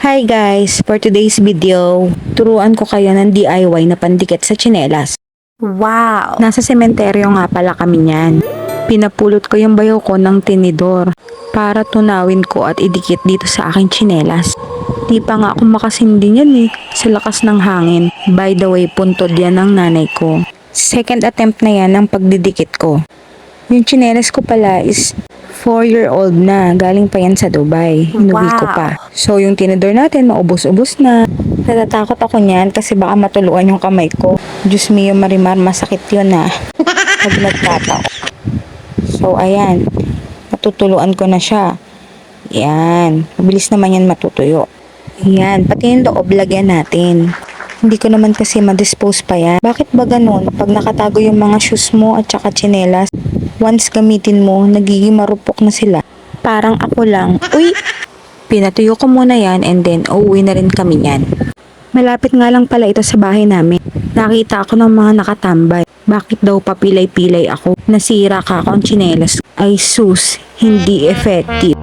Hi guys! For today's video, turuan ko kayo ng DIY na pandikit sa tsinelas. Wow! Nasa sementeryo nga pala kami niyan. Pinapulot ko yung bayo ko ng tinidor para tunawin ko at idikit dito sa aking tsinelas. Di pa nga ako makasindi niyan sa lakas ng hangin. By the way, puntod yan ng nanay ko. Second attempt na yan ang pagdidikit ko. Yung tsinelas ko pala is 4-year-old na. Galing pa yan sa Dubai. Inuwi ko pa. So yung tinidor natin, maubos-ubos na. Natatakot ako niyan kasi baka matuluan yung kamay ko. Diyos mio Marimar, masakit yun pag nagtataw. So ayan, natutuluan ko na siya. Yan, mabilis naman yan matutuyo. Yan, pati yung loob lagyan natin. Hindi ko naman kasi ma-dispose pa yan. Bakit ba ganun? Pag nakatago yung mga shoes mo at saka tsinelas, once gamitin mo, nagiging marupok na sila. Parang ako lang, uy! Pinatuyo ko muna yan and then uuwi na rin kami yan. Malapit nga lang pala ito sa bahay namin. Nakita ako ng mga nakatambay. Bakit daw papilay-pilay ako? Nasira ka ako ang tsinelas. Ay sus, hindi effective.